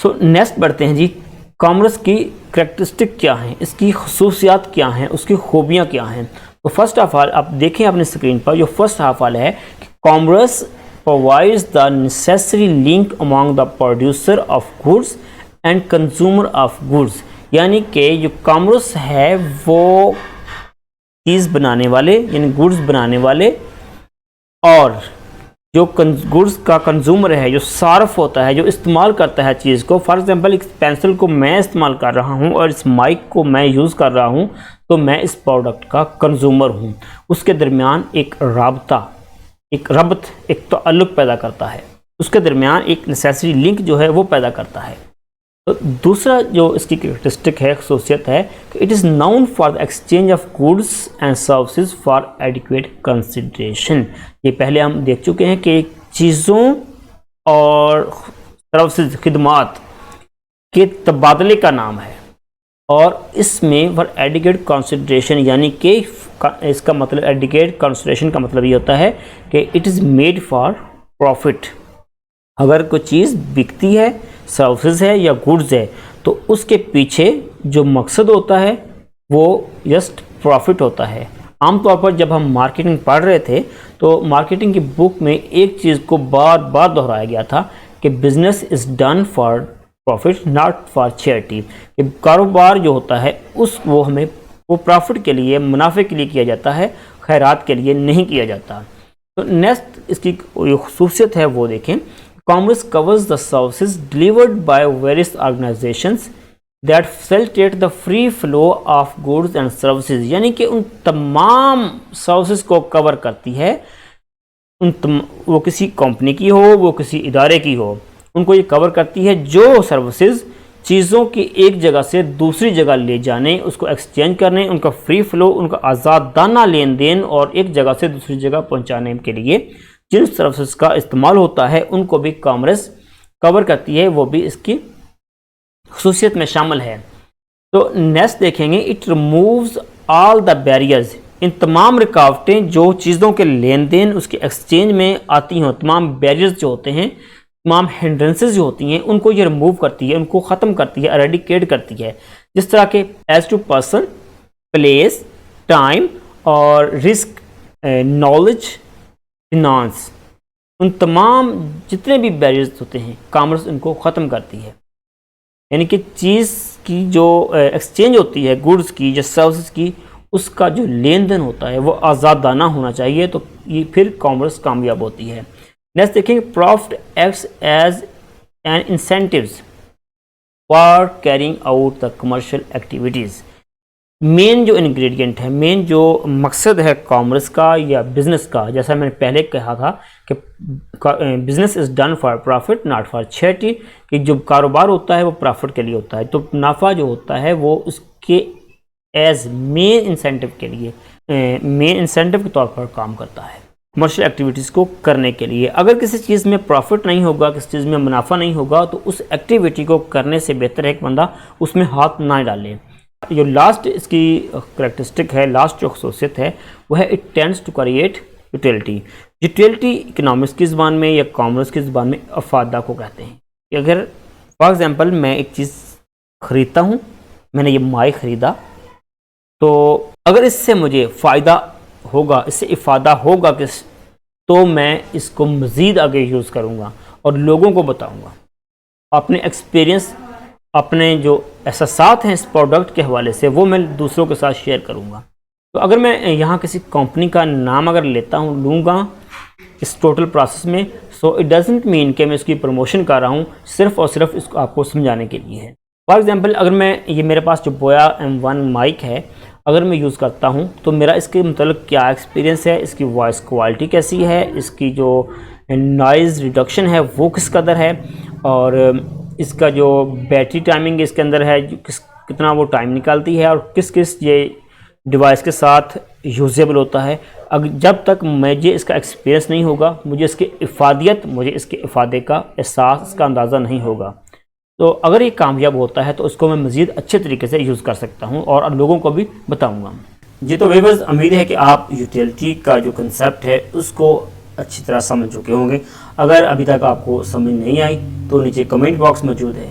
So next بڑھتے ہیں جی، commerce کی کریکٹرسٹک کیا ہیں، اس کی خصوصیات کیا ہیں، اس کی خوبیاں کیا ہیں. تو فرسٹ آف آل آپ دیکھیں اپنی اسکرین پر جو فرسٹ آف آل ہے، commerce provides the necessary link among the producer of goods and consumer of goods. یعنی کہ جو کامرس ہے وہ چیز بنانے والے یعنی گوڈز بنانے والے اور جو گوڈز کا کنزیومر ہے، جو صارف ہوتا ہے، جو استعمال کرتا ہے چیز کو. فار ایگزامپل ایک پینسل کو میں استعمال کر رہا ہوں اور اس مائک کو میں یوز کر رہا ہوں، تو میں اس پروڈکٹ کا کنزیومر ہوں. اس کے درمیان ایک رابطہ، ایک ربط، ایک تعلق پیدا کرتا ہے، اس کے درمیان ایک نیسیسری لنک جو ہے وہ پیدا کرتا ہے. تو دوسرا جو اس کی کریکٹرسٹک ہے، خصوصیت ہے کہ it is known for the exchange of goods and services for adequate consideration. یہ پہلے ہم دیکھ چکے ہیں کہ چیزوں اور سروسز، خدمات کے تبادلے کا نام ہے، اور اس میں فار ایڈیکویٹ کنسیڈریشن یعنی کہ اس کا مطلب ایڈیکویٹ کنسیڈریشن کا مطلب یہ ہوتا ہے کہ it is made for profit. اگر کوئی چیز بکتی ہے، سروسز ہے یا گوڈز ہے، تو اس کے پیچھے جو مقصد ہوتا ہے وہ جسٹ پروفٹ ہوتا ہے. عام طور پر جب ہم مارکیٹنگ پڑھ رہے تھے تو مارکیٹنگ کی بک میں ایک چیز کو بار بار دہرایا گیا تھا کہ business is done for profit not for charity. کہ کاروبار جو ہوتا ہے وہ ہمیں وہ پروفٹ کے لیے، منافع کے لیے کیا جاتا ہے، خیرات کے لیے نہیں کیا جاتا. تو نیکسٹ اس کی جو خصوصیت ہے وہ دیکھیں. Commerce covers the services delivered by various organizations that facilitate the free flow of goods and services. یعنی کہ ان تمام سروسز کو کور کرتی ہے، وہ کسی کمپنی کی ہو، وہ کسی ادارے کی ہو، ان کو یہ کور کرتی ہے جو سروسز چیزوں کی ایک جگہ سے دوسری جگہ لے جانے، اس کو ایکسچینج کرنے، ان کا فری فلو، ان کا آزادانہ لین دین اور ایک جگہ سے دوسری جگہ پہنچانے کے لیے جن سروسز کا استعمال ہوتا ہے ان کو بھی کامرس کور کرتی ہے، وہ بھی اس کی خصوصیت میں شامل ہے. تو نیکسٹ دیکھیں گے، اٹ ریمووز آل دا بیریئرز. ان تمام رکاوٹیں جو چیزوں کے لین دین، اس کے ایکسچینج میں آتی ہیں، تمام بیریئرز جو ہوتے ہیں، تمام ہنڈرنسز جو ہوتی ہیں، ان کو یہ ریموو کرتی ہے، ان کو ختم کرتی ہے، ایریڈیکیٹ کرتی ہے. جس طرح کہ as to person, place, time اور رسک، نالج، فنانس، ان تمام جتنے بھی بیریئرز ہوتے ہیں کامرس ان کو ختم کرتی ہے. یعنی کہ چیز کی جو ایکسچینج ہوتی ہے، گوڈز کی یا سروسز کی، اس کا جو لین دین ہوتا ہے وہ آزادانہ ہونا چاہیے، تو یہ پھر کامرس کامیاب ہوتی ہے. نیکسٹ دیکھیں گے، profit acts as an incentives for carrying out the commercial activities. Main جو انگریڈینٹ ہے، مین جو مقصد ہے کامرس کا یا بزنس کا، جیسا میں نے پہلے کہا تھا کہ business is done for profit not for charity, کہ جو کاروبار ہوتا ہے وہ پروفٹ کے لیے ہوتا ہے، تو منافع جو ہوتا ہے وہ اس کے ایز مین انسینٹیو کے لیے، مین انسینٹیو کے طور پر کام کرتا ہے کمرشل ایکٹیویٹیز کو کرنے کے لیے. اگر کسی چیز میں پروفٹ نہیں ہوگا، کسی چیز میں منافع نہیں ہوگا، تو اس ایکٹیویٹی کو کرنے سے بہتر ہے کہ بندہ اس میں ہاتھ نہ ڈالے. جو لاسٹ اس کی کریکٹرسٹک ہے، لاسٹ جو خصوصیت ہے وہ ہے it tends to create utility. Utility economics کی زبان میں یا کامرس کی زبان میں افادہ کو کہتے ہیں. کہ اگر فار ایگزامپل میں ایک چیز خریدتا ہوں، میں نے یہ مائی خریدا، تو اگر اس سے مجھے فائدہ ہوگا، اس سے افادہ ہوگا تو میں اس کو مزید آگے یوز کروں گا اور لوگوں کو بتاؤں گا. اپنے ایکسپیرینس، اپنے جو احساسات ہیں اس پروڈکٹ کے حوالے سے، وہ میں دوسروں کے ساتھ شیئر کروں گا. تو اگر میں یہاں کسی کمپنی کا نام اگر لوں گا اس ٹوٹل پروسیس میں، سو اٹ ڈزنٹ مین کہ میں اس کی پروموشن کر رہا ہوں، صرف اور صرف اس کو آپ کو سمجھانے کے لیے ہے. فار ایگزامپل اگر میں یہ میرے پاس جو بویا M1 مائک ہے، اگر میں یوز کرتا ہوں تو میرا اس کے متعلق کیا ایکسپیرینس ہے، اس کی وائس کوالٹی کیسی ہے، اس کی جو نوائز ریڈکشن ہے وہ کس قدر ہے، اور اس کا جو بیٹری ٹائمنگ اس کے اندر ہے کتنا وہ ٹائم نکالتی ہے، اور کس یہ ڈیوائس کے ساتھ یوزیبل ہوتا ہے. جب تک مجھے اس کا ایکسپیرینس نہیں ہوگا، مجھے اس کی افادیت، مجھے اس کے افادے کا احساس، اس کا اندازہ نہیں ہوگا. تو اگر یہ کامیاب ہوتا ہے تو اس کو میں مزید اچھے طریقے سے یوز کر سکتا ہوں اور لوگوں کو بھی بتاؤں گا. جی تو ویورز، امید ہے کہ آپ یوٹیلٹی کا جو کنسیپٹ ہے اس کو اچھی طرح سمجھ چکے ہوں گے. اگر ابھی تک آپ کو سمجھ نہیں آئی تو نیچے کمنٹ باکس موجود ہے،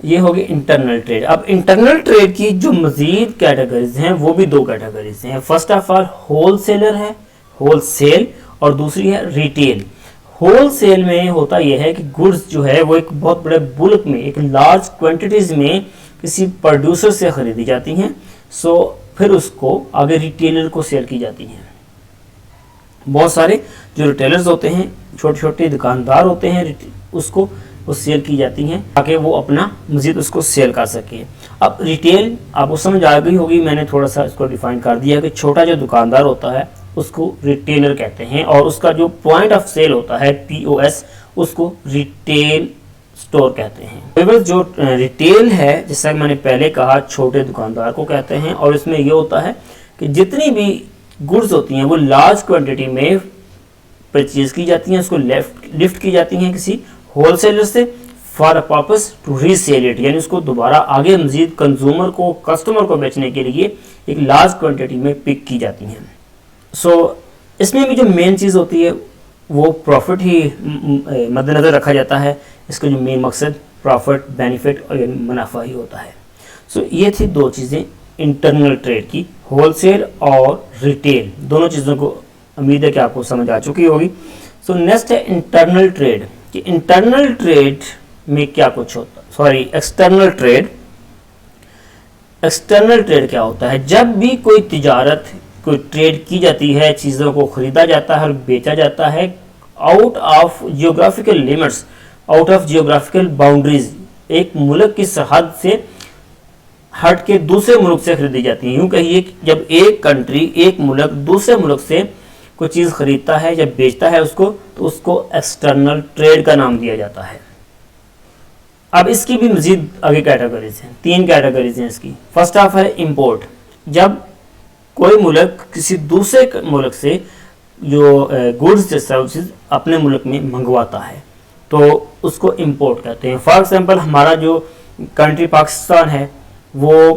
یہ ہوگی انٹرنل ٹریڈ. اب انٹرنل ٹریڈ کی جو مزید کیٹیگریز ہیں وہ بھی دو کیٹیگریز ہیں. First of all whole seller ہے, ہول سیل, اور دوسری ہے ریٹیل. ہول سیل میں ہوتا یہ ہے کہ گڈز جو ہے وہ ایک بہت بڑے بلک میں, ایک لارج کوانٹیٹیز میں کسی پروڈیوسر سے خریدی جاتی ہیں, سو پھر اس کو آگے ریٹیلر کو سیل کی جاتی ہیں. بہت سارے جو ریٹیلرز ہوتے ہیں, چھوٹے چھوٹے دکاندار ہوتے ہیں, اس کو وہ سیل کی جاتی ہیں تاکہ وہ اپنا مزید اس کو سیل کر سکیں. اب ریٹیل آپ کو سمجھ آ گئی ہوگی, میں نے تھوڑا سا اس کو ڈیفائن کر دیا کہ چھوٹا جو دکاندار ہوتا ہے اس کو ریٹیلر کہتے ہیں, اور اس کا جو پوائنٹ آف سیل ہوتا ہے POS, اس کو ریٹیل سٹور کہتے ہیں. جو ریٹیل ہے جیسا کہ میں نے پہلے کہا چھوٹے دکاندار کو کہتے ہیں, اور اس میں یہ ہوتا ہے کہ جتنی بھی گڈز ہوتی ہیں وہ لارج کوانٹٹی میں پرچیز کی جاتی ہیں, اس کو لفٹ کی جاتی ہیں کسی ہول سیلر سے for a purpose to resell it, یعنی اس کو دوبارہ آگے مزید کنزیومر کو, کسٹمر کو بیچنے کے لیے ایک لارج کوانٹٹی میں پک کی جاتی ہیں. سو اس میں بھی جو مین چیز ہوتی ہے وہ پروفٹ ہی مد نظر رکھا جاتا ہے. اس کا جو مین مقصد پروفٹ, بینیفٹ اور منافع ہی ہوتا ہے. سو یہ تھی دو چیزیں انٹرنل ٹریڈ کی, ہول سیل اور ریٹیل. دونوں چیزوں کو امید ہے کہ آپ کو سمجھ آ چکی ہوگی. سو نیکسٹ ہے انٹرنل ٹریڈ. کہ انٹرنل ٹریڈ میں کیا کچھ ہوتا ہے, ایکسٹرنل ٹریڈ. ایکسٹرنل ٹریڈ کیا ہوتا ہے؟ جب بھی کوئی تجارت, کوئی ٹریڈ کی جاتی ہے, چیزوں کو خریدا جاتا ہے اور بیچا جاتا ہے out of geographical limits, out of geographical boundaries, ایک ملک کی سرحد سے ہٹ کے دوسرے ملک سے خریدی جاتی ہیں. یوں کہیے کہ جب ایک کنٹری, ایک ملک دوسرے ملک سے کوئی چیز خریدتا ہے یا بیچتا ہے اس کو, تو اس کو ایکسٹرنل ٹریڈ کا نام دیا جاتا ہے. اب اس کی بھی مزید آگے کیٹیگریز ہیں, 3 کیٹیگریز ہیں اس کی. فرسٹ آف ہے امپورٹ. جب کوئی ملک کسی دوسرے ملک سے جو گڈز یا سروسز اپنے ملک میں منگواتا ہے تو اس کو امپورٹ کہتے ہیں. فار ایگزامپل ہمارا جو کنٹری پاکستان ہے وہ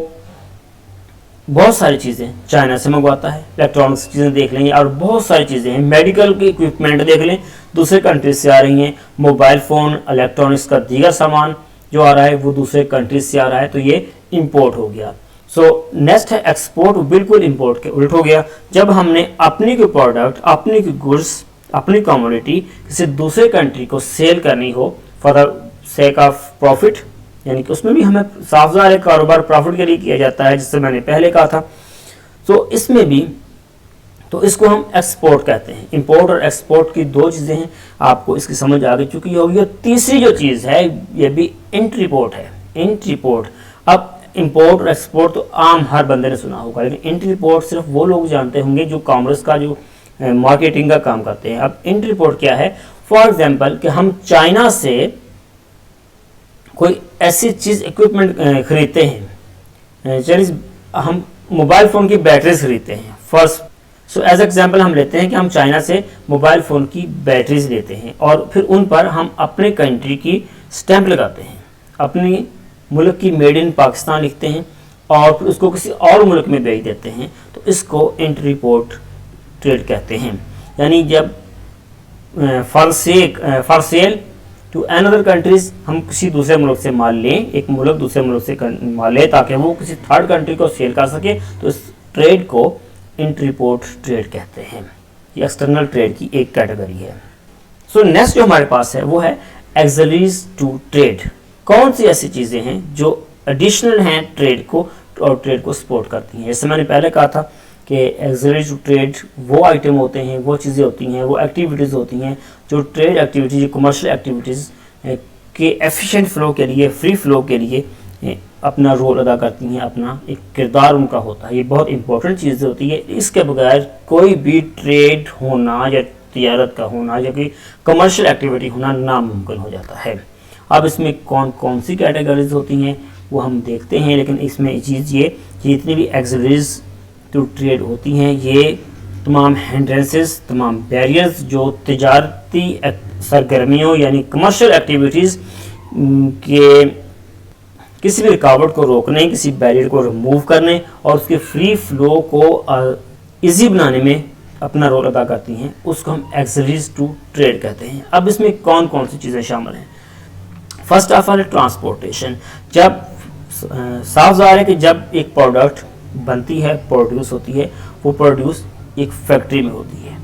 بہت ساری چیزیں چائنا سے منگواتا ہے. الیکٹرانکس چیزیں دیکھ لیں اور بہت ساری چیزیں ہیں, میڈیکل کی اکوپمنٹ دیکھ لیں دوسرے کنٹریز سے آ رہی ہیں, موبائل فون, الیکٹرانکس کا دیگر سامان جو آ رہا ہے وہ دوسرے کنٹریز سے آ رہا ہے, تو یہ امپورٹ ہو گیا. سو نیکسٹ ہے ایکسپورٹ. بالکل امپورٹ کے الٹ ہو گیا. جب ہم نے اپنی کوئی پروڈکٹ, اپنی کوئی گڈس, اپنی کموڈٹی کسی دوسرے کنٹری کو سیل کرنی ہو for the sake of profit, یعنی کہ اس میں بھی ہمیں صاف ظاہر کاروبار پروفٹ کے لیے کیا جاتا ہے, جس سے میں نے پہلے کہا تھا. تو اس میں بھی تو اس کو ہم ایکسپورٹ کہتے ہیں. امپورٹ اور ایکسپورٹ کی 2 چیزیں ہیں, آپ کو اس کی سمجھ آ چکی ہوگی. اور تیسری جو چیز ہے یہ بھی انٹری پورٹ ہے. Entry port. اب امپورٹ اور ایکسپورٹ تو عام ہر بندے نے سنا ہوگا, لیکن انٹری پورٹ صرف وہ لوگ جانتے ہوں گے جو کامرس کا, جو مارکیٹنگ کا کام کرتے ہیں. اب انٹری پورٹ کیا ہے؟ فار ایگزامپل کہ ہم چائنا سے کوئی ایسی چیز اکوپمنٹ خریدتے ہیں, ہم موبائل فون کی بیٹریز خریدتے ہیں فرسٹ. سو ایز ایگزامپل ہم لیتے ہیں کہ ہم چائنا سے موبائل فون کی بیٹریز لیتے ہیں اور پھر ان پر ہم اپنے کنٹری کی سٹیمپ لگاتے ہیں, اپنی ملک کی میڈ ان پاکستان لکھتے ہیں اور پھر اس کو کسی اور ملک میں بیچ دیتے ہیں, تو اس کو انٹری پورٹ ٹریڈ کہتے ہیں. یعنی جب for sale to another countries, ہم کسی دوسرے ملک سے مال لیں, ایک ملک دوسرے ملک سے مال لے تاکہ وہ کسی تھرڈ کنٹری کو سیل کر سکے, تو اس ٹریڈ کو انٹری پورٹ ٹریڈ کہتے ہیں. یہ ایکسٹرنل ٹریڈ کی ایک کیٹیگری ہے. سو نیکسٹ جو ہمارے پاس ہے وہ ہے ایکسلریز ٹو ٹریڈ. کون سی ایسی چیزیں ہیں جو ایڈیشنل ہیں ٹریڈ کو اور ٹریڈ کو سپورٹ کرتی ہیں؟ جیسے میں نے پہلے کہا تھا کہ ایکسلریز ٹو ٹریڈ وہ آئٹم ہوتے ہیں, وہ چیزیں ہوتی ہیں, وہ ایکٹیویٹیز ہوتی ہیں جو ٹریڈ ایکٹیویٹیز, کمرشل ایکٹیویٹیز کے ایفیشینٹ فلو کے لیے, فری فلو کے لیے اپنا رول ادا کرتی ہیں, اپنا ایک کردار ان کا ہوتا ہے. یہ بہت امپورٹنٹ چیز ہوتی ہے. اس کے بغیر کوئی بھی ٹریڈ ہونا یا تجارت کا ہونا یا کوئی کمرشل ایکٹیویٹی ہونا ناممکن ہو جاتا ہے. اب اس میں کون کون سی کیٹیگریز ہوتی ہیں وہ ہم دیکھتے ہیں, لیکن اس میں چیز یہ کہ جتنی بھی ایکسلریز ٹو ٹریڈ ہوتی ہیں یہ تمام ہینڈرنسز, تمام بیریئرز جو تجارتی سرگرمیوں یعنی کمرشل ایکٹیویٹیز کے کسی بھی رکاوٹ کو روکنے, کسی بیریئر کو ریموو کرنے اور اس کے فری فلو کو ایزی بنانے میں اپنا رول ادا کرتی ہیں, اس کو ہم ایکسلریز ٹو ٹریڈ کہتے ہیں. اب اس میں کون کون سی چیزیں شامل ہیں؟ First of all transportation. جب صاف ظاہر ہے کہ جب ایک پروڈکٹ بنتی ہے، پروڈیوس ہوتی ہے، وہ پروڈیوس ایک فیکٹری میں ہوتی ہے،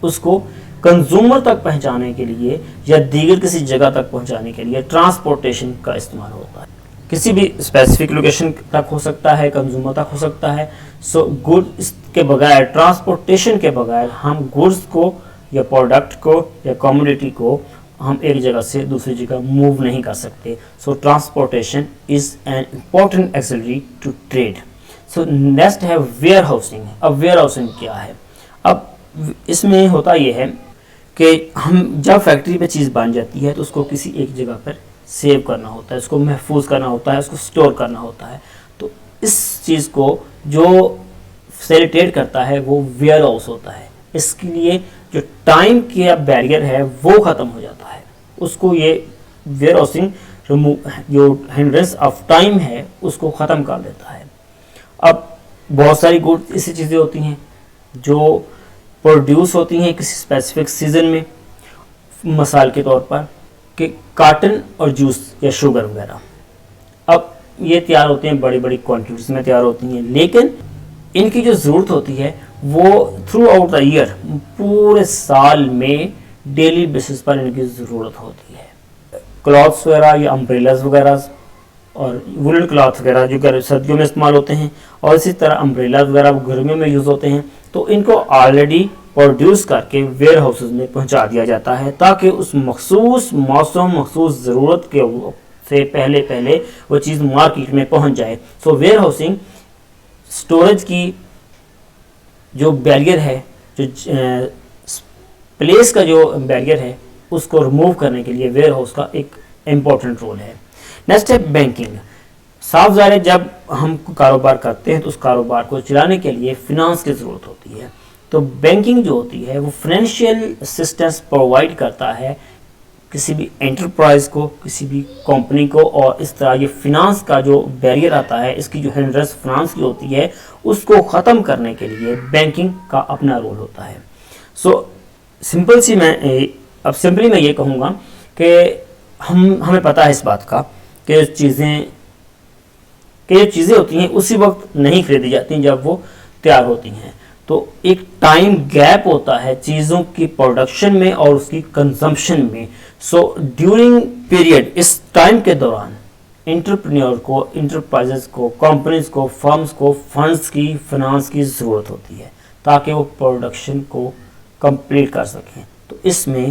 اس کو کنزیومر تک پہنچانے کے لیے یا دیگر کسی جگہ تک پہنچانے کے لیے ٹرانسپورٹیشن کا استعمال ہوتا ہے. کسی بھی اسپیسیفک لوکیشن تک ہو سکتا ہے، کنزیومر تک ہو سکتا ہے. سو گڈ کے بغیر، ٹرانسپورٹیشن کے بغیر ہم گڈس کو یا پروڈکٹ کو یا کموڈیٹی کو ہم ایک جگہ سے دوسری جگہ موو نہیں کر سکتے. So transportation is an important auxiliary to trade. So next ہے ویئر ہاؤسنگ. اب ویئر ہاؤسنگ کیا ہے؟ اب اس میں ہوتا یہ ہے کہ ہم جب فیکٹری پہ چیز بن جاتی ہے تو اس کو کسی ایک جگہ پر سیو کرنا ہوتا ہے، اس کو محفوظ کرنا ہوتا ہے، اس کو سٹور کرنا ہوتا ہے. تو اس چیز کو جو فیسیلیٹیٹ کرتا ہے وہ ویئر ہاؤس ہوتا ہے. اس کے لیے جو ٹائم کا بیریئر ہے وہ ختم ہو جاتا ہے. اس کو یہ ویئر ہاؤسنگ جو ہنڈرنس آف ٹائم ہے اس کو ختم کر دیتا ہے. اب بہت ساری گڈ ایسی چیزیں ہوتی ہیں جو پروڈیوس ہوتی ہیں کسی اسپیسیفک سیزن میں، مثال کے طور پر کہ کاٹن اور جوس یا شوگر وغیرہ. اب یہ تیار ہوتے ہیں بڑی بڑی کوانٹیٹیز میں تیار ہوتی ہیں، لیکن ان کی جو ضرورت ہوتی ہے وہ تھرو آؤٹ دا ایئر، پورے سال میں ڈیلی بیسس پر ان کی ضرورت ہوتی ہے. کلاتھس وغیرہ یا امبریلاز وغیرہ اور وولن کلاتھ وغیرہ جو سردیوں میں استعمال ہوتے ہیں، اور اسی طرح امبریلاز وغیرہ گرمیوں میں یوز ہوتے ہیں. تو ان کو آلریڈی پروڈیوس کر کے ویئر ہاؤسز میں پہنچا دیا جاتا ہے تاکہ اس مخصوص موسم، مخصوص ضرورت کے سے پہلے وہ چیز مارکیٹ میں پہنچ جائے. سو ویئر ہاؤسنگ سٹوریج کی جو بیریئر ہے، جو پلیس کا جو بیریئر ہے، اس کو ریموو کرنے کے لیے ویئر ہاؤس کا ایک امپورٹنٹ رول ہے. نیکسٹ ہے بینکنگ. صاف ظاہر ہے جب ہم کاروبار کرتے ہیں تو اس کاروبار کو چلانے کے لیے فنانس کی ضرورت ہوتی ہے. تو بینکنگ جو ہوتی ہے وہ فائنینشیل اسسٹنس پرووائڈ کرتا ہے کسی بھی انٹرپرائز کو، کسی بھی کمپنی کو. اور اس طرح یہ فنانس کا جو بیریئر آتا ہے، اس کی جو ہنڈرنس فنانس کی ہوتی ہے، اس کو ختم کرنے کے لیے بینکنگ کا اپنا رول ہوتا ہے. سو سمپلی میں یہ کہوں گا کہ ہمیں پتہ ہے اس بات کا کہ جو چیزیں ہوتی ہیں اسی وقت نہیں خریدی جاتی ہیں جب وہ تیار ہوتی ہیں. تو ایک ٹائم گیپ ہوتا ہے چیزوں کی پروڈکشن میں اور اس کی کنزمپشن میں. سو ڈیورنگ پیریڈ، اس ٹائم کے دوران انٹرپرینور کو، انٹرپرائزز کو، کمپنیز کو، فرمز کو فنڈز کی، فنانس کی ضرورت ہوتی ہے تاکہ وہ پروڈکشن کو کمپلیٹ کر سکیں. تو اس میں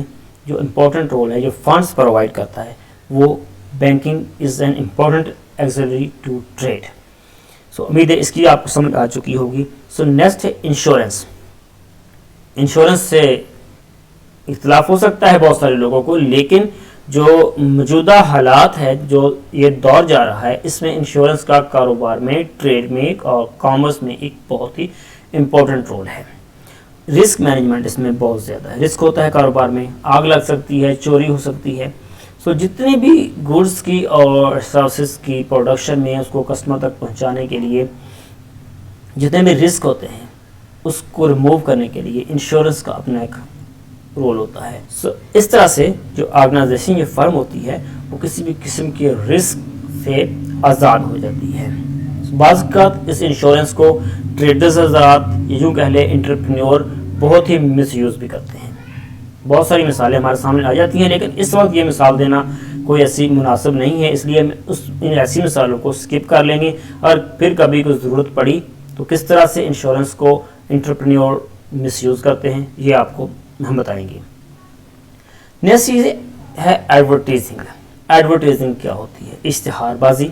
جو امپورٹنٹ رول ہے، جو فنڈز پرووائڈ کرتا ہے، وہ banking is an important auxiliary to trade. So امید ہے اس کی آپ کو سمجھ آ چکی ہوگی. سو نیکسٹ ہے انشورنس. انشورنس سے اختلاف ہو سکتا ہے بہت سارے لوگوں کو، لیکن جو موجودہ حالات ہے، جو یہ دور جا رہا ہے، اس میں انشورنس کا کاروبار میں، ٹریڈ میں اور کامرس میں ایک بہت ہی امپورٹنٹ رول ہے. رسک مینجمنٹ اس میں بہت زیادہ ہے. رسک ہوتا ہے کاروبار میں، آگ لگ سکتی ہے، چوری ہو سکتی ہے. سو جتنی بھی گڈس کی اور سروسز کی پروڈکشن میں اس کو کسٹمر تک پہنچانے کے لیے جتنے بھی رسک ہوتے ہیں، اس کو ریموو کرنے کے لیے انشورنس کا اپنا ایک رول ہوتا ہے. سو اس طرح سے جو آرگنائزیشن، یہ فرم ہوتی ہے، وہ کسی بھی قسم کے رسک سے آزاد ہو جاتی ہے. بعض اوقات اس انشورنس کو ٹریڈرز حضرات، یوں کہہ لیں انٹرپرینور، بہت ہی مس یوز بھی کرتے ہیں. بہت ساری مثالیں ہمارے سامنے آ جاتی ہیں، لیکن اس وقت یہ مثال دینا کوئی ایسی مناسب نہیں ہے، اس لیے ہم ان ایسی مثالوں کو سکپ کر لیں گے. اور پھر کبھی کوئی ضرورت پڑی تو کس طرح سے انشورنس کو انٹرپرینور مس یوز کرتے ہیں، یہ آپ کو ہم بتائیں گے. نیکسٹ چیز ہے ایڈورٹائزنگ. ایڈورٹائزنگ کیا ہوتی ہے؟ اشتہار بازی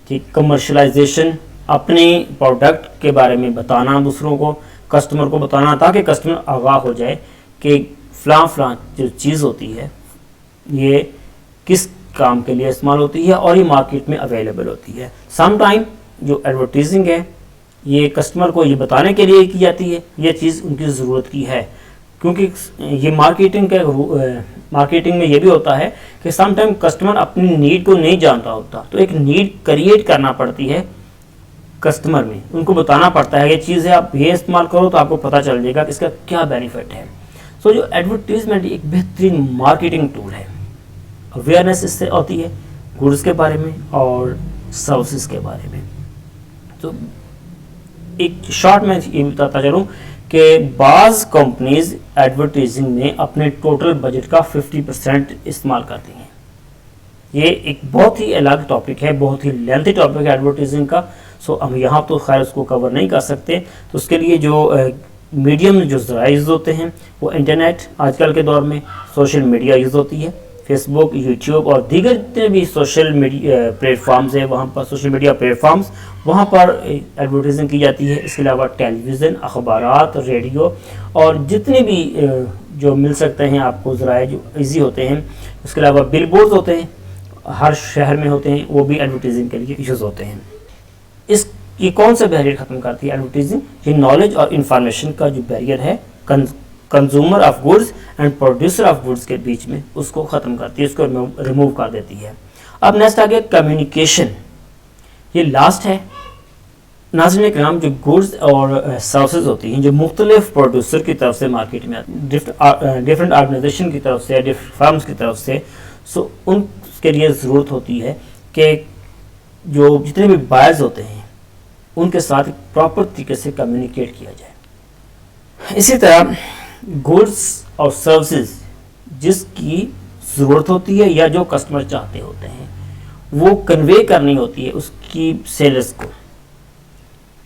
کی، کمرشلائزیشن، اپنے پروڈکٹ کے بارے میں بتانا دوسروں کو، کسٹمر کو بتانا تاکہ کسٹمر آگاہ ہو جائے کہ فلاں جو چیز ہوتی ہے یہ کس کام کے لیے استعمال ہوتی ہے اور یہ مارکیٹ میں اویلیبل ہوتی ہے. سم ٹائم جو ایڈورٹائزنگ ہے یہ کسٹمر کو یہ بتانے کے لیے کی جاتی ہے یہ چیز ان کی ضرورت کی ہے، کیونکہ یہ مارکیٹنگ میں یہ بھی ہوتا ہے کہ سم ٹائم کسٹمر اپنی نیڈ کو نہیں جانتا ہوتا، تو ایک نیڈ کریٹ کرنا پڑتی ہے کسٹمر میں. ان کو بتانا پڑتا ہے یہ چیز ہے، آپ یہ استعمال کرو تو آپ کو پتہ چل جائے گا کہ اس کا کیا بینیفٹ ہے. سو جو ایڈورٹیزمنٹ ایک بہترین مارکیٹنگ ٹول ہے. اویئرنیس اس سے ہوتی ہے گڈس کے بارے میں اور سروسز کے بارے میں. تو ایک شارٹ میں یہ بتاتا چلوں کہ بعض کمپنیز ایڈورٹیزنگ میں اپنے ٹوٹل بجٹ کا 50% استعمال کرتی ہیں. یہ ایک بہت ہی الگ ٹاپک ہے, بہت ہی لینتھی ٹاپک ہے ایڈورٹیزنگ کا. سو ہم یہاں تو خیر اس کو کور نہیں کر سکتے. تو اس کے لیے جو میڈیم جو ذرائع یوز ہوتے ہیں وہ انٹرنیٹ, آج کل کے دور میں سوشل میڈیا یوز ہوتی ہے, فیس بک, یوٹیوب اور دیگر جتنے بھی سوشل میڈیا پلیٹ فارمز ہیں وہاں پر, سوشل میڈیا پلیٹ فارمز وہاں پر ایڈورٹیزنگ کی جاتی ہے. اس کے علاوہ ٹیلی ویژن, اخبارات, ریڈیو اور جتنے بھی جو مل سکتے ہیں آپ کو ذرائع جو ایزی ہوتے ہیں. اس کے علاوہ بل بورڈز ہوتے ہیں, ہر شہر میں ہوتے ہیں, وہ بھی ایڈورٹیزنگ کے لیے یوز ہوتے ہیں. یہ کون سا بیریئر ختم کرتی ہے ایڈورٹیزنگ؟ یہ نالج اور انفارمیشن کا جو بیریئر ہے consumer of goods and producer of goods کے بیچ میں, اس کو ختم کرتی ہے, اس کو ریموو کر دیتی ہے. اب نیکسٹ آگے کمیونیکیشن, یہ لاسٹ ہے. ناظرین کرام, جو گڈس اور سروسز ہوتی ہیں جو مختلف پروڈیوسر کی طرف سے مارکیٹ میں آتی ہیں, ڈفرینٹ آرگنائزیشن کی طرف سے, ڈفرینٹ فرمز کی طرف سے, سو ان کے لیے ضرورت ہوتی ہے کہ جو جتنے بھی بائرز ہوتے ہیں ان کے ساتھ پراپر طریقے سے کمیونیکیٹ کیا جائے. اسی طرح گڈس اور سروسز جس کی ضرورت ہوتی ہے یا جو کسٹمر چاہتے ہوتے ہیں وہ کنوے کرنی ہوتی ہے اس کی سیلرز کو.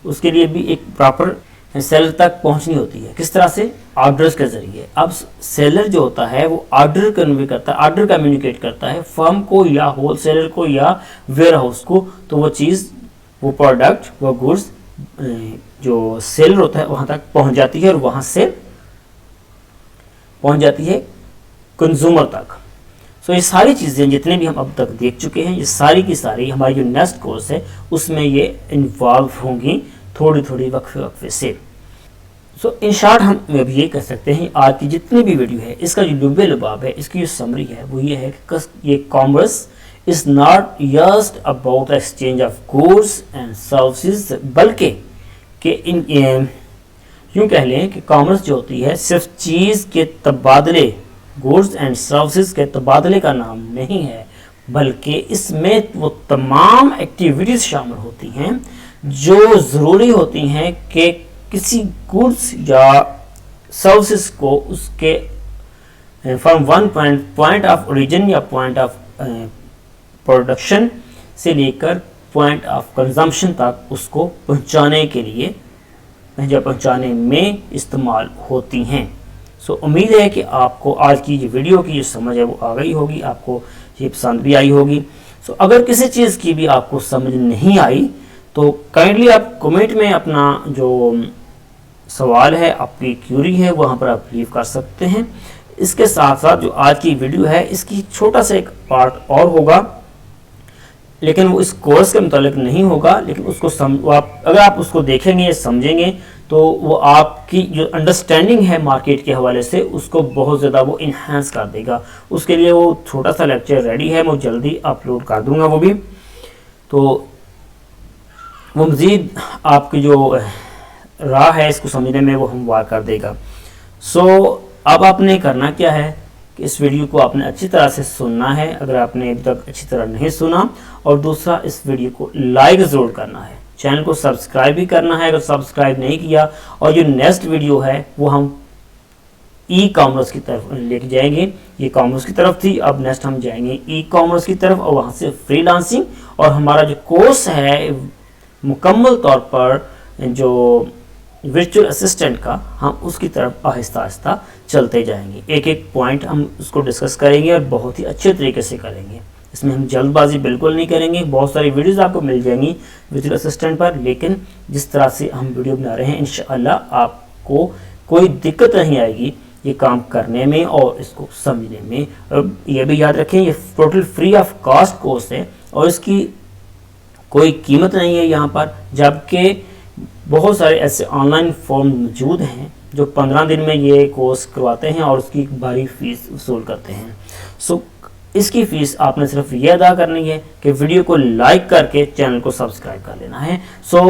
اس کے لیے بھی ایک پراپر سیلر تک پہنچنی ہوتی ہے. کس طرح سے؟ آرڈرز کے ذریعے. اب سیلر جو ہوتا ہے وہ آرڈر کنوے کرتا ہے, آرڈر کمیونیکیٹ کرتا ہے فرم کو یا ہول سیلر کو یا ویئر ہاؤس کو. تو وہ چیز, وہ پروڈکٹ, وہ گڈس جو سیلر ہوتا ہے وہاں تک پہنچ جاتی ہے اور وہاں سے پہنچ جاتی ہے کنزیومر تک. سو یہ ساری چیزیں جتنے بھی ہم اب تک دیکھ چکے ہیں, یہ ساری کی ساری ہماری جو نیکسٹ کورس ہے اس میں یہ انوالو ہوں گی تھوڑی تھوڑی وقفے سے. سو ان شارٹ ہم اب یہ کہہ سکتے ہیں آج کی جتنی بھی ویڈیو ہے اس کا جو لب لباب ہے, اس کی جو سمری ہے وہ یہ ہے کہ یہ commerce is not just about exchange of goods and services, بلکہ کہ یوں کہہ لیں کہ کامرس جو ہوتی ہے صرف چیز کے تبادلے, گوڈز اینڈ سروسز کے تبادلے کا نام نہیں ہے, بلکہ اس میں وہ تمام ایکٹیویٹیز شامل ہوتی ہیں جو ضروری ہوتی ہیں کہ کسی گوڈز یا سروسز کو اس کے from one point of origin یا پوائنٹ آف پروڈکشن سے لے کر پوائنٹ آف کنزمپشن تک اس کو پہنچانے کے لیے یا پہنچانے میں استعمال ہوتی ہیں. سو امید ہے کہ آپ کو آج کی جو ویڈیو کی جو سمجھ ہے وہ آ گئی ہوگی, آپ کو یہ پسند بھی آئی ہوگی. سو اگر کسی چیز کی بھی آپ کو سمجھ نہیں آئی تو کائنڈلی آپ کمنٹ میں اپنا جو سوال ہے, آپ کی کیوری ہے, وہاں پر آپ لیو کر سکتے ہیں. اس کے ساتھ ساتھ جو آج کی ویڈیو ہے اس کی چھوٹا سا ایک پارٹ اور ہوگا, لیکن وہ اس کورس کے متعلق نہیں ہوگا, لیکن اس کو اگر آپ اس کو دیکھیں گے, سمجھیں گے تو وہ آپ کی جو انڈرسٹینڈنگ ہے مارکیٹ کے حوالے سے اس کو بہت زیادہ وہ انہینس کر دے گا. اس کے لیے وہ چھوٹا سا لیکچر ریڈی ہے, میں جلدی اپلوڈ کر دوں گا وہ بھی, تو وہ مزید آپ کی جو راہ ہے اس کو سمجھنے میں وہ ہموار کر دے گا. سو اب آپ نے کرنا کیا ہے کہ اس ویڈیو کو آپ نے اچھی طرح سے سننا ہے, اگر آپ نے ابھی تک اچھی طرح نہیں سنا, اور دوسرا اس ویڈیو کو لائک ضرور کرنا ہے, چینل کو سبسکرائب بھی کرنا ہے اگر سبسکرائب نہیں کیا. اور جو نیکسٹ ویڈیو ہے وہ ہم ای کامرس کی طرف لے کے جائیں گے. یہ کامرس کی طرف تھی, اب نیکسٹ ہم جائیں گے ای کامرس کی طرف اور وہاں سے فری لانسنگ, اور ہمارا جو کورس ہے مکمل طور پر جو ورچوئل اسسٹنٹ کا, ہم اس کی طرف آہستہ آہستہ چلتے جائیں گے. ایک ایک پوائنٹ ہم اس کو ڈسکس کریں گے اور بہت ہی اچھے طریقے سے کریں گے. اس میں ہم جلد بازی بالکل نہیں کریں گے. بہت ساری ویڈیوز آپ کو مل جائیں گی ورچوئل اسسٹنٹ پر, لیکن جس طرح سے ہم ویڈیو بنا رہے ہیں انشاءاللہ آپ کو کوئی دقت نہیں آئے گی یہ کام کرنے میں اور اس کو سمجھنے میں. اور یہ بھی یاد رکھیں یہ total free of cost course ہے اور اس کی کوئی قیمت نہیں ہے یہاں پر, جبکہ بہت سارے ایسے آن لائن فارم موجود ہیں جو 15 دن میں یہ کورس کرواتے ہیں اور اس کی بھاری فیس وصول کرتے ہیں. سو اس کی فیس آپ نے صرف یہ ادا کرنی ہے کہ ویڈیو کو لائک کر کے چینل کو سبسکرائب کر لینا ہے. سو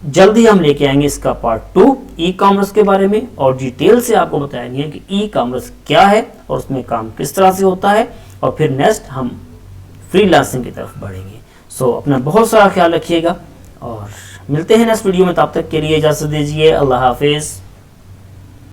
جلدی ہم لے کے آئیں گے اس کا پارٹ 2 ای کامرس کے بارے میں، اور ڈیٹیل سے آپ کو بتائیں گے کہ ای کامرس کیا ہے اور اس میں کام کس طرح سے ہوتا ہے، اور پھر نیکسٹ ہم فری لانسنگ کی طرف بڑھیں گے. سو اپنا بہت سارا خیال رکھیے گا اور ملتے ہیں نیکسٹ ویڈیو میں. تب تک کے لیے اجازت دیجیے. اللہ حافظ.